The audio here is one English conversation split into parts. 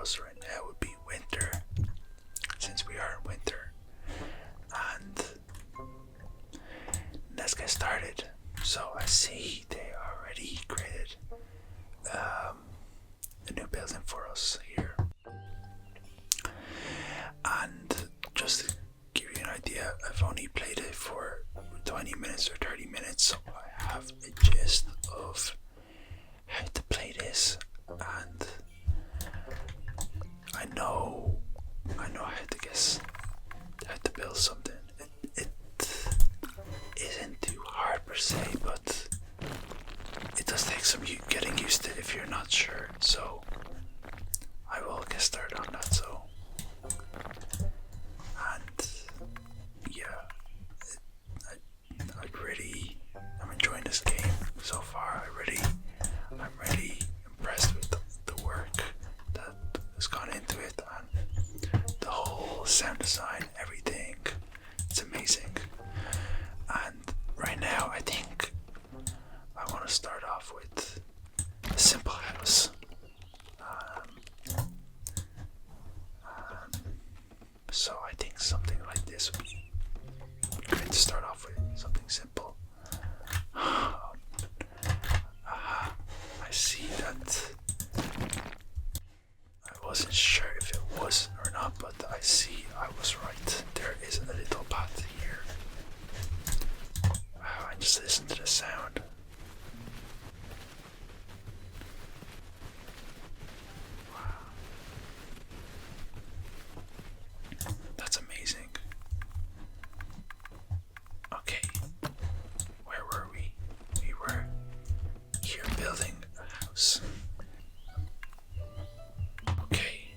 us right now would be winter, since we are in winter. And let's get started. So I see they already created a new building for us here. And just to give you an idea, I've only played it for 20 minutes or 30 minutes, so I have a gist of how to play this, and I know how to guess how to build something. It isn't too hard per se, but it does take some getting used to if you're not sure. So I will get started on that. So, and yeah, I'm enjoying this game so far. I'm really impressed with the work that has gone into it, and the whole sound design, everything. It's amazing. And right now, I think I want to start off with a simple house. So I think something like this would be great to start off with, something simple. I see that. I wasn't sure if it was or not, but I see I was right. There is a little path here. Wow, I just listen to the sound. Wow. That's amazing. Okay, where were we? We were here building a house. Okay,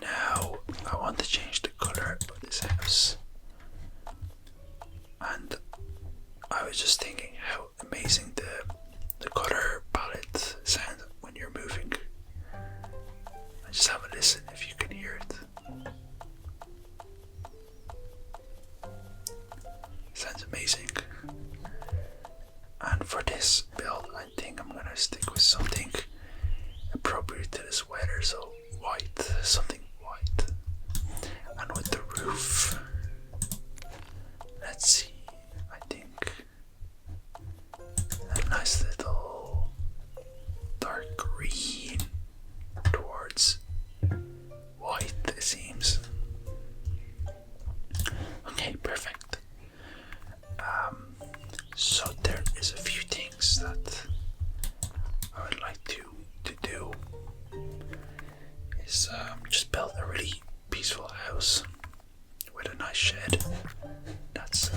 now I want to change the color of this house. And I was just thinking how amazing the color palette sounds when you're moving. I just have a listen if you can hear it. Sounds amazing. And for this build, I think I'm gonna stick with something appropriate to this weather, so white, something white. And with the roof, let's see, I think a nice little dark green towards white, it seems. Okay, perfect. So there is a few things that I would like to do. Is just build a really peaceful house with a nice shed. That's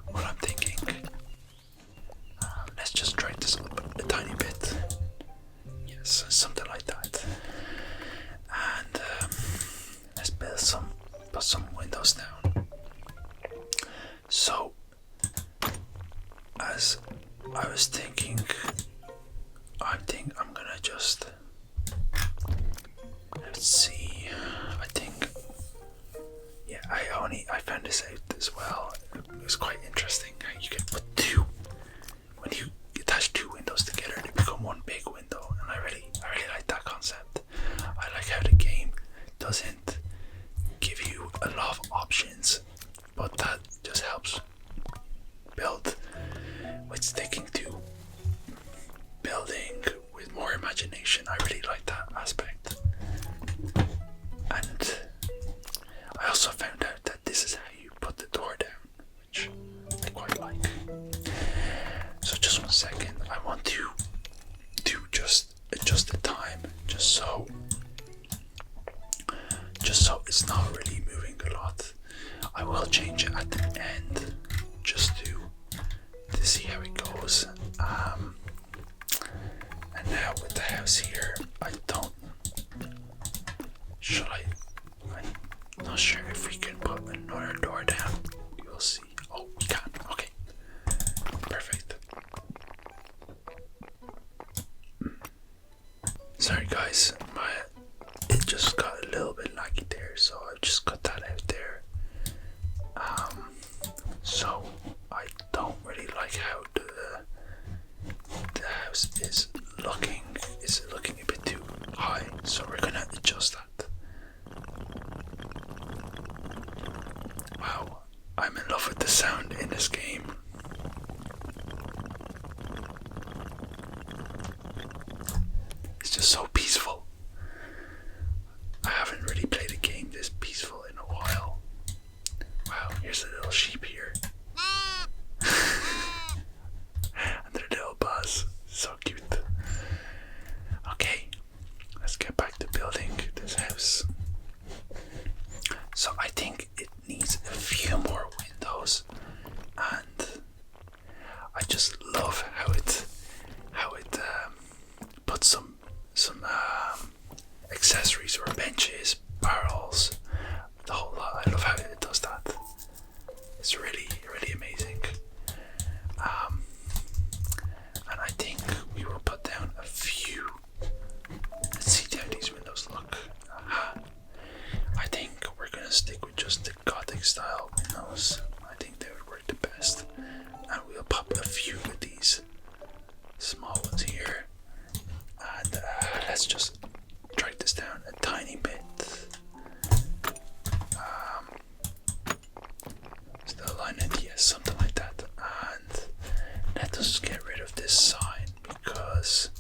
what I'm thinking. Let's just try this up a tiny bit. Yes, something like that. And let's put some windows down. So, as I was thinking, I think I'm gonna just, let's see, I think, yeah, I found this out as well. It was quite interesting how you can put when you attach two windows together, they become one big window, and I really like that concept. I like how the game doesn't give you a lot of options, but that just helps build with sticking to building with more imagination. I really like that aspect. And I also found out that this is how you put the door down, which I quite like. So just 1 second, I want to just adjust the time, just so it's not really moving a lot. I will change it at the end just to see how it goes. And now with the house here, I'm not sure if we can put another door down. We will see. Oh, we can. Okay, perfect. Sorry guys, it just got a little bit laggy there, so I just cut that out there. So I don't really like how the house is looking. Is looking a bit too high, so we're gonna just so peaceful. I haven't really played a game this peaceful in a while. Wow, here's a little sheep here. And their little buzz. So cute. Okay, let's get back to building this house. So I think it needs a few more windows, and I just love how it puts some accessories or benches, barrels, the whole lot. I love how it does that. It's really amazing. And I think we will put down a few. Let's see how these windows look. I think we're gonna stick with just the Gothic style windows. I think they would work the best. And we'll pop a few of these small ones here. And let's just drag this down a tiny bit. Still line it, yes, something like that. And let us get rid of this sign, because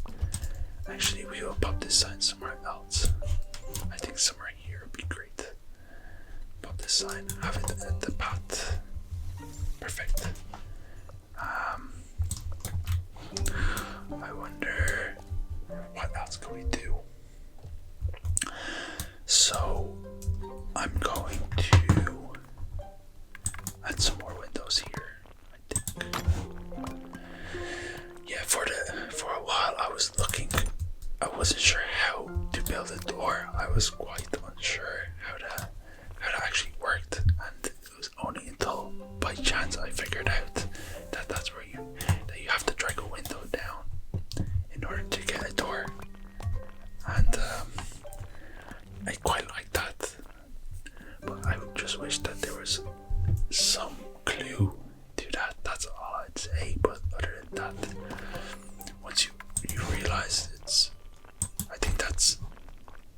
actually we will pop this sign somewhere else. I think somewhere here would be great. Pop this sign, have it at the path. Perfect. I wonder what else can we do. So I'm going to add some more windows here, I think. Yeah, for a while I was looking. I wasn't sure how to build a door. I was quite unsure how to actually worked, and it was only until by chance I figured out that that's where you have to drag a window down in order to get a door. And I quite like that, but I just wish that there was some clue to that. That's all I'd say. But other than that, once you realize I think that's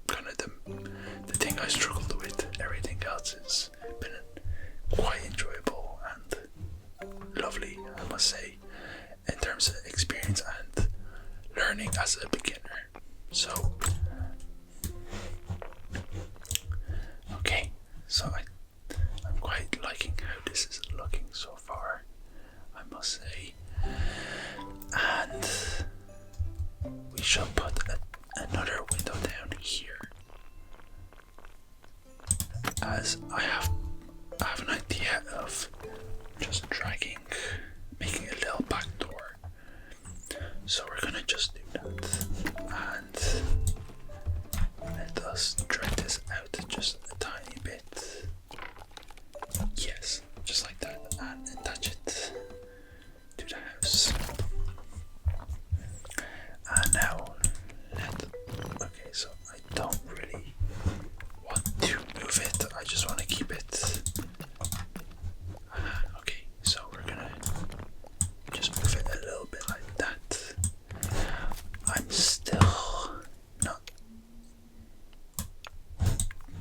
kind of the thing I struggled with. Everything else has been quite enjoyable and lovely, I must say, in terms of experience and learning as a beginner. So okay, so I'm quite liking how this is looking so far, I must say. And we shall put another window down here, as I have an idea of just making a little back door. So we're gonna just do that, and let us drag this out just a tiny bit. Yes, just like that, and attach it to the house. And now, okay, so I don't really want to move it, I just want to keep it. Okay, so we're gonna just move it a little bit like that. I'm still not.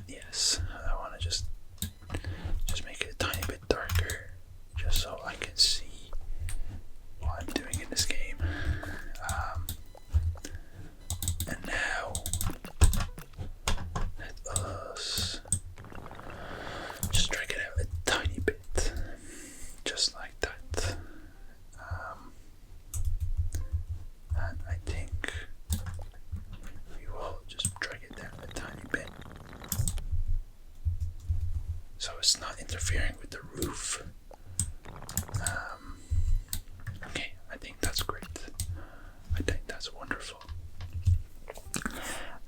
Yes, I want to just make it a tiny bit darker, just so I can see what I'm doing in this game. And now let us just drag it out a tiny bit, just like that. And I think we will just drag it down a tiny bit, so it's not interfering with the roof. Okay, I think that's great. I think that's wonderful.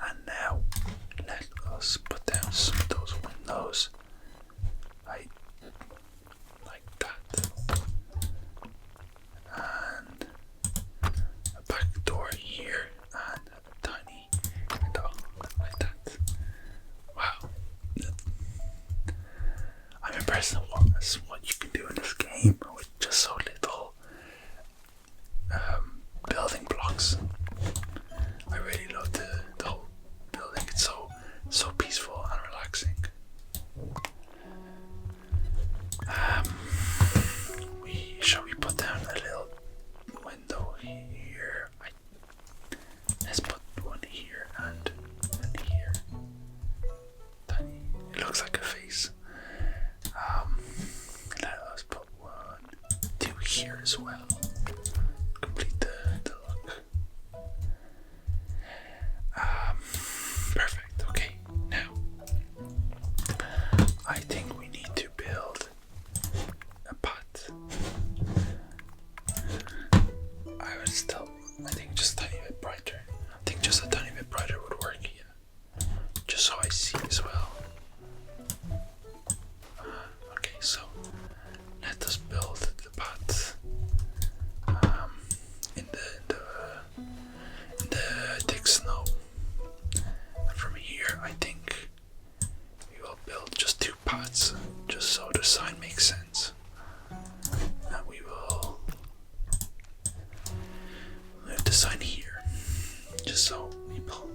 And now let us put down some of those windows like that, and a back door here, and a tiny window like that. Wow, I'm impressed at what you looks like a face. Let us put 1, 2 here as well. Complete the look. Perfect. Okay, now I think we need to build a pot. I think just a tiny bit brighter. I think just a tiny bit brighter would work, yeah. Just so I see as well. Okay, so let us build the pot in the thick snow. And from here, I think we will build just 2 pots, just so the sign makes sense. And we will move the sign here, just so people.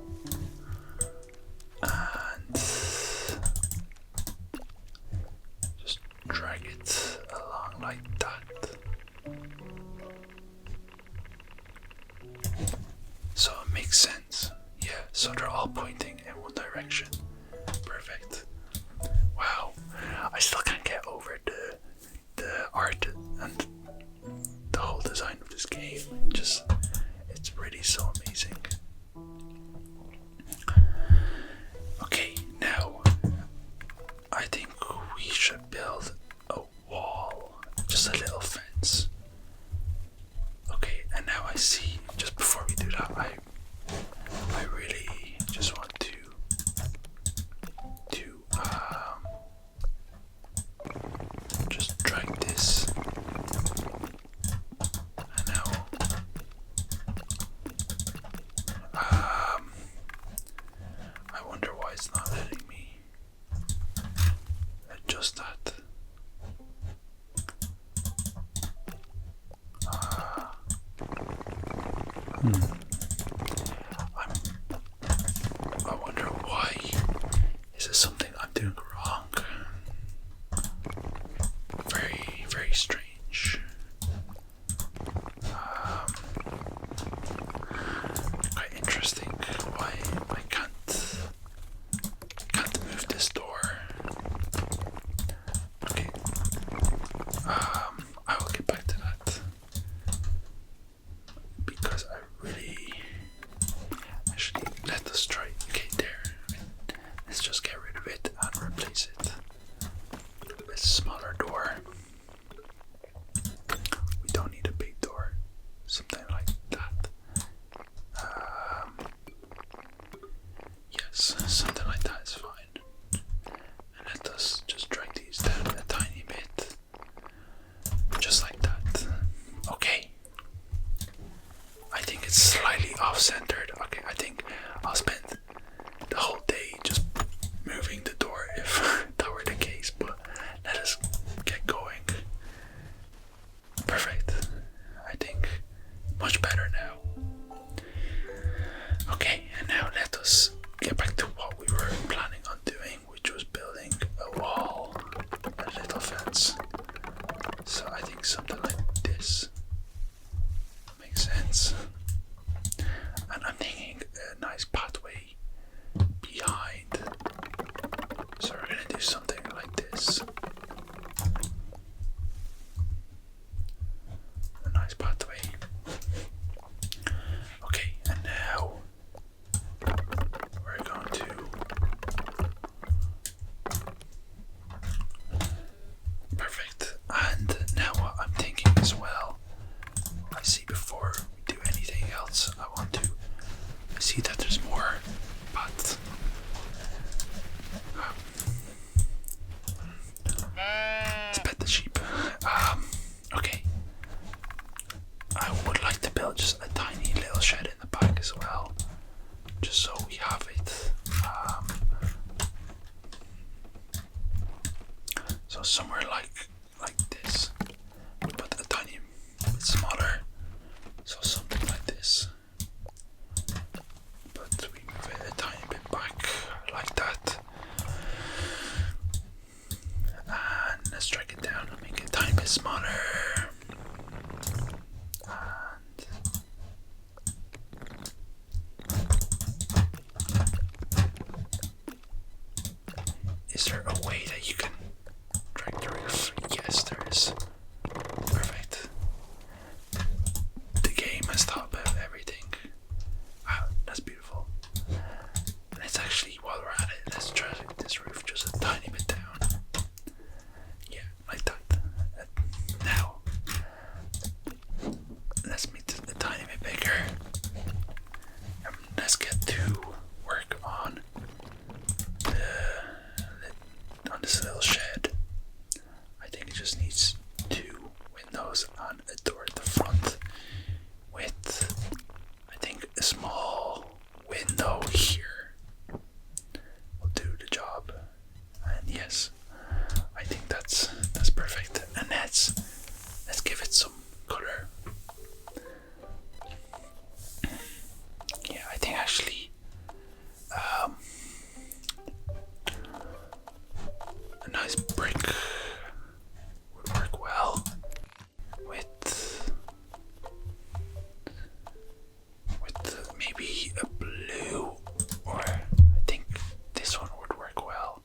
And just drag it along like that. So it makes sense. Yeah, so they're all pointing in one direction. Perfect. Wow, I still can't get over the art and the whole design of this game. It's really so amazing. Okay, now I think we should build a wall, just a little fence. Okay, and now I see, just before we do that, I really just want to just drag this. And now I wonder why it's not letting me adjust that. I wonder why. Is it something I'm doing wrong? Very, very strange. Quite interesting why I can't move this door. Okay. I will get back to that. Because I really actually let us try. Okay, there. Let's just get rid of it and replace it with a smaller door. We don't need a big door. Something like that. Yes, something like that is fine. And let us just drag these down a tiny bit. Just like that. Okay. I think it's slightly off-centered. Okay, I think I'll spend the whole day just moving the door if that were the case, but let us get going. Perfect. I think much better now. Okay, and now let us get back to what we were planning on doing, which was building a wall, a little fence. So I think something like this makes sense. And I'm thinking a nice pathway behind. So we're gonna do something like this. A nice pathway. Okay, and now we're going to perfect. And now what I'm thinking as well, I see before we do anything else, I see that there's more pots. Let's pet the sheep. Okay. I would like to build just a tiny little shed in the back as well, just so we have it. So somewhere like this, but a tiny bit smaller. So something like this. But we move it a tiny bit back like that. And let's drag it down and make it a tiny bit smaller. And there a way that you can drag the roof? Yes, there is. Perfect. The game has thought about everything. Wow, that's beautiful. And it's actually, while we're at it, let's try this roof just a tiny bit down. Yeah, like that. Now, let's make it a tiny bit bigger. Let's get to work on this little shed. I think it just needs 2 windows and a door at the front with, I think, a small window here will do the job. And yes, I think that's perfect. And let's give it some color. Yeah, I think actually a nice brick would work well with maybe a blue, or I think this one would work well.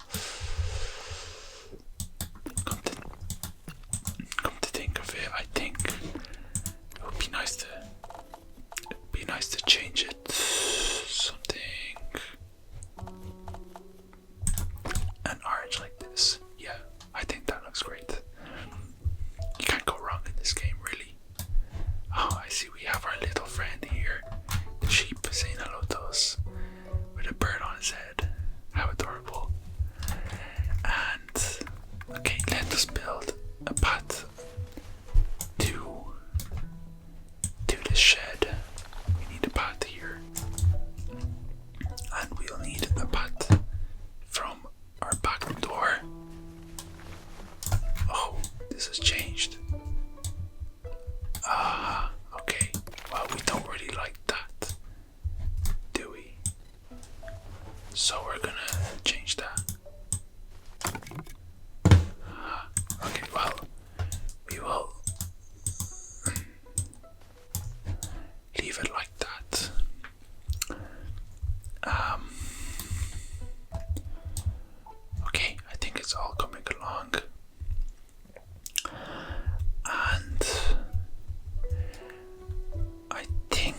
Come to think of it, I think it would be nice to change it something an orange like this. Yeah, I think that looks great. You can't go wrong in this game, really. Oh, I see we have our little friend here, the sheep, saying hello to us with a bird on his head. How adorable. And okay, let us build a path to this shed. We need a path here, and we'll need a path from our back door. Oh, this has changed. Okay. Well, we don't really like that, do we? So we're gonna change that. Okay, well, we will leave it like that. Okay, I think it's all coming along. And I think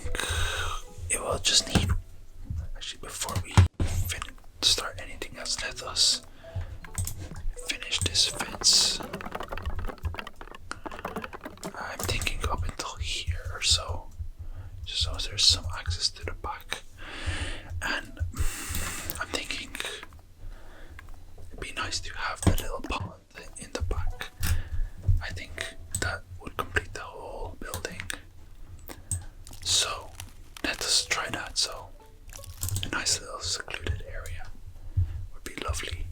it will just need, actually before we start anything else, let us finish this fence. I'm thinking up until here or so, just so there's some access to the back. And I'm thinking it'd be nice to have a little pond in the back. I think that would complete the whole building. So let us try that. So a nice little secluded area would be lovely.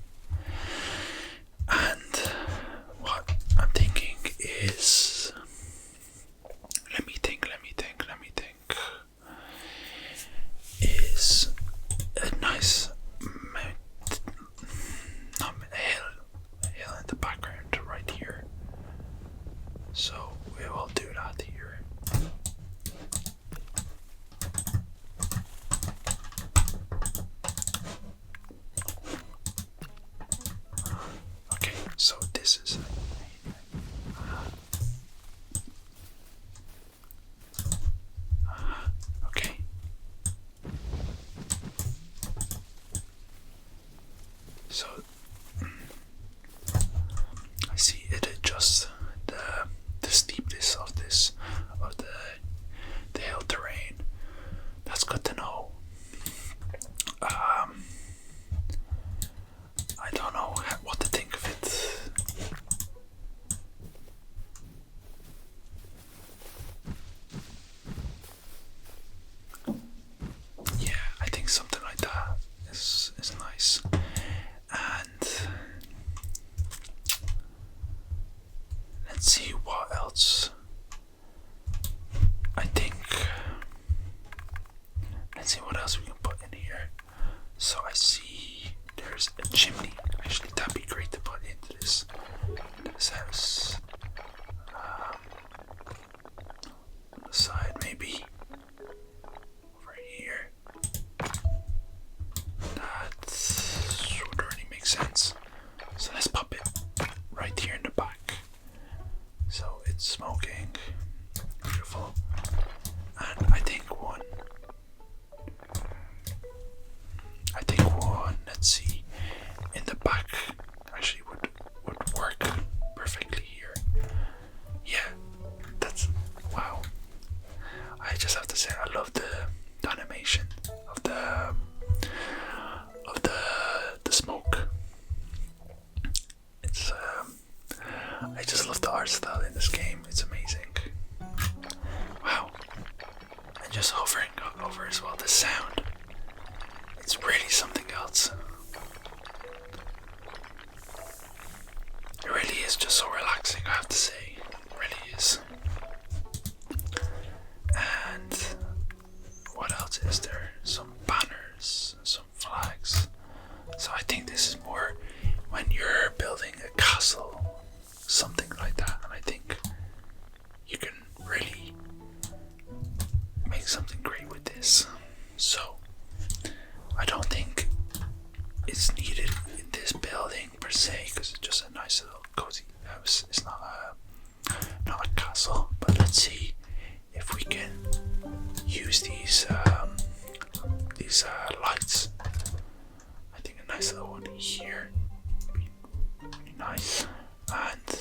And what I'm thinking is, let me think, is a nice hill in the background right here. So we will do that here. Okay, so this is okay. So I see it adjusts the steepness of the hill terrain. That's good to know. I don't know what to think of it. Yeah, I think something like that is nice. And let's see what else. Let's see what else we can put in here. So I see there's a chimney. Actually, that'd be great to put into this house. On the side, maybe over here. That would really make sense. animation of the smoke. It's I just love the art style in this game. It's amazing. Wow. And just hovering over as well, the sound. It's really something else. It really is just so relaxing, I have to say. It really is. And what else is there? Some banners, some flags. So I think this is more when you're building a castle, something like that. And I think you can really make something great with this. So I don't think it's needed in this building per se, because it's just a nice little cozy house. It's not a castle. But let's see if we can use these lights. I think a nice little one here would be really nice, and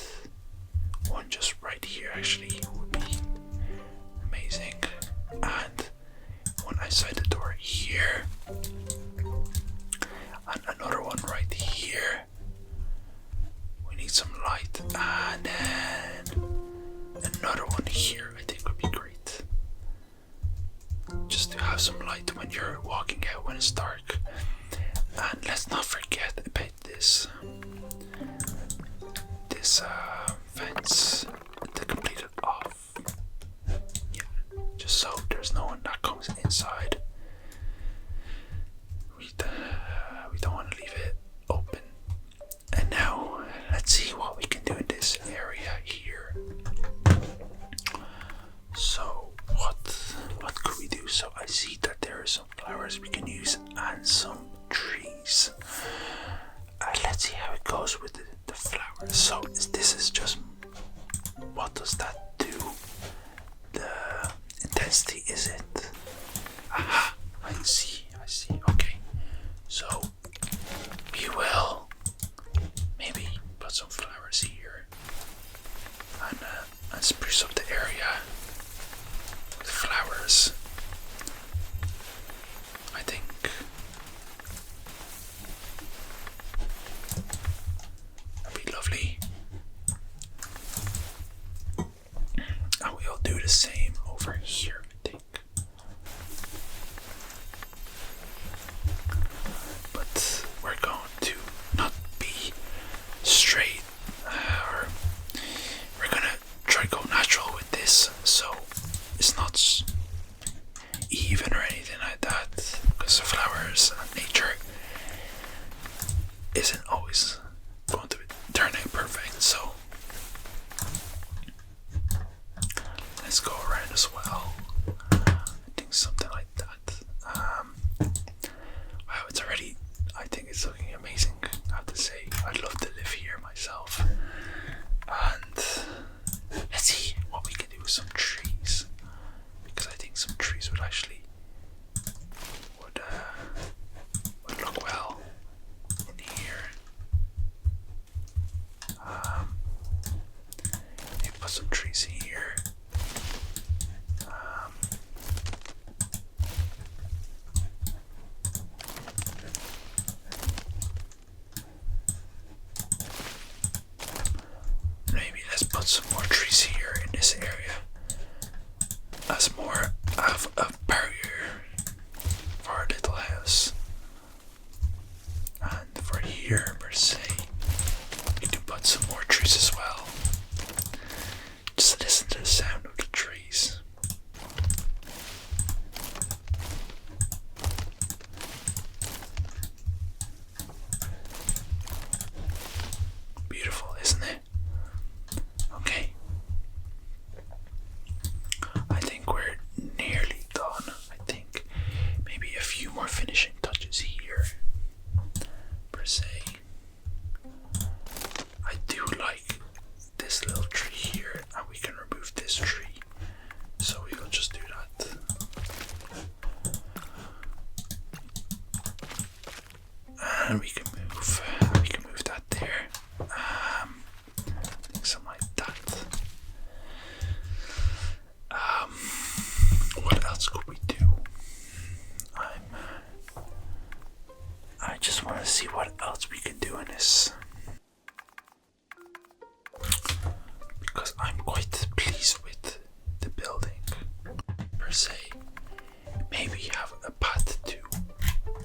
one just right here actually would be amazing, and one outside the door here, and another one right here. We need some light, and then another one here I think would be great, just to have some light when you're walking out when it's dark. And let's not forget about this fence to complete it off. Yeah, just so there's no one that comes inside. We don't want to leave it open. And now let's see what we can do in this area here. So what could we do? So I see that there are some flowers we can use and some trees. Let's see how it goes with the flowers. So this is just, what does that do? The intensity, is it? Aha, I see. Okay, so we will maybe put some flowers here and spruce up the area with flowers. I think that'd be lovely. And we'll do the same over here, I think. But we're going to not be straight, or we're gonna try to go natural with this, so it's not even or anything like that, because the flowers and nature isn't always going to turn out perfect. So let's go around as well. I think something like that. Wow, it's already, I think it's looking amazing, I have to say. I'd love to live here myself. And let's see what we can do with some trees, because I think some trees would actually would look well in here. Maybe put some trees here. Maybe let's put some more trees here in this area as more of a barrier for our little house. And for here per se, we can put some more trees as well. Just listen to the sound of the trees. Beautiful, isn't it? Okay. I think we're nearly done. I think maybe a few more finishing touches here, per se. I do like this little tree here, and we can remove this tree. So we will just do that. And we can move that there. I think something like that. What else could we do? want to see what else we can do in this. Because I'm quite pleased with the building per se. Maybe have a path to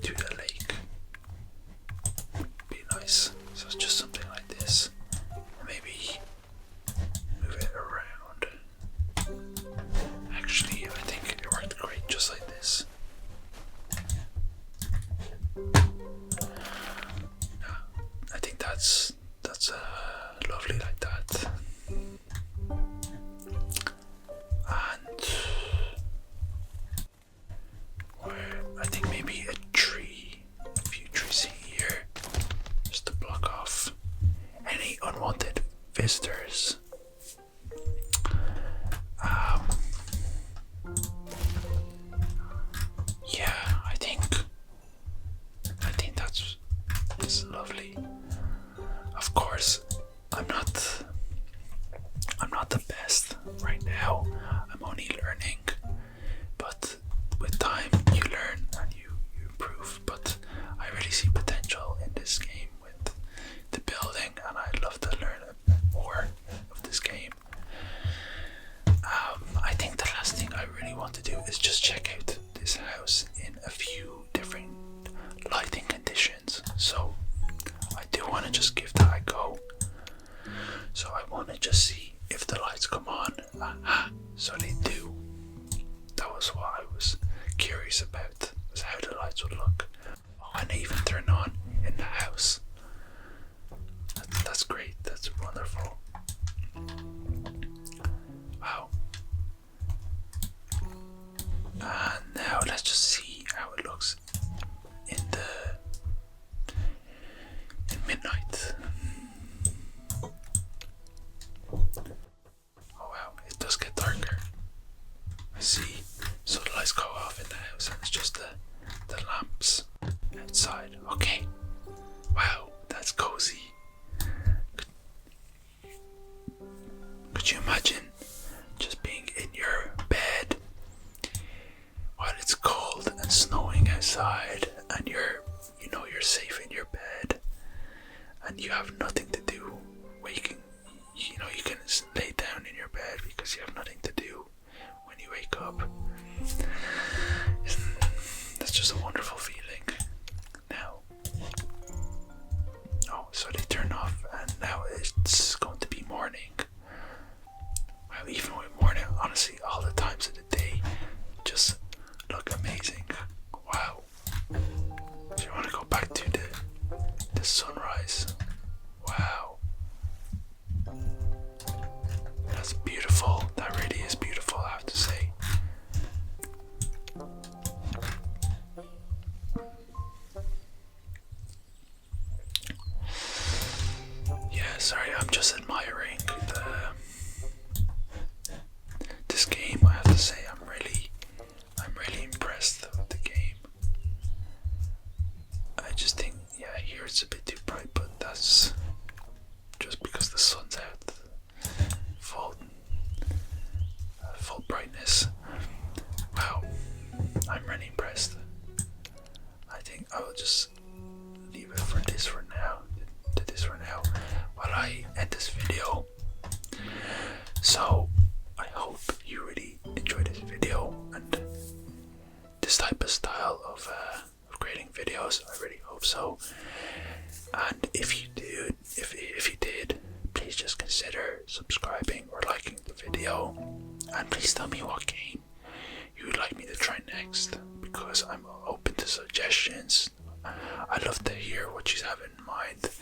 the lake. Be nice. So it's just something like this. Maybe move it around. Actually, I think it worked great just like this. I think that's lovely like that. And I think maybe a few trees here, just to block off any unwanted visitors. Yeah, I think that's lovely. Of course, I'm not the best right now. I'm only learning, but with time you learn and you improve. But I really see potential in this game with the building, and I'd love to learn more of this game. I think the last thing I really want to do is just check out this house in a few different lighting conditions. So I do want to just give that a go. So I want to just see if the lights come on. So they do. That was what I was curious about, was how the lights would look. Oh, and they even turn on in the house. That's great. That's wonderful. Wow. And now let's just see how it looks in midnight. Oh wow, it does get darker. I see. So the lights go off in the house and it's just the lamps outside. Okay. Wow, that's cozy. Could you imagine just being in your bed while it's cold and snowing outside, and you're safe in your bed and you have nothing to do waking? You can lay down in your bed because you have nothing to do when you wake up. That's just a wonderful feeling. Now, oh, so they turn off and now it's going to be morning. Well, even with morning, honestly, all the times of the day just look amazing. Wow. So you want to go back to the sunrise. Wow. That's beautiful. That really is beautiful, I have to say. Yeah, sorry, I'm just admiring this game. I have to say, I'm really impressed with the game. I just think, yeah, here it's a bit too bright, but that's just because the sun's out full brightness. Wow, I'm really impressed. I think I will just leave it for this for now. While I end this video. So I hope you really enjoyed this video and this type of style of creating videos. I really hope so. And if you did, please just consider subscribing or liking the video. And please tell me what game you would like me to try next, because I'm open to suggestions. I'd love to hear what you have in mind.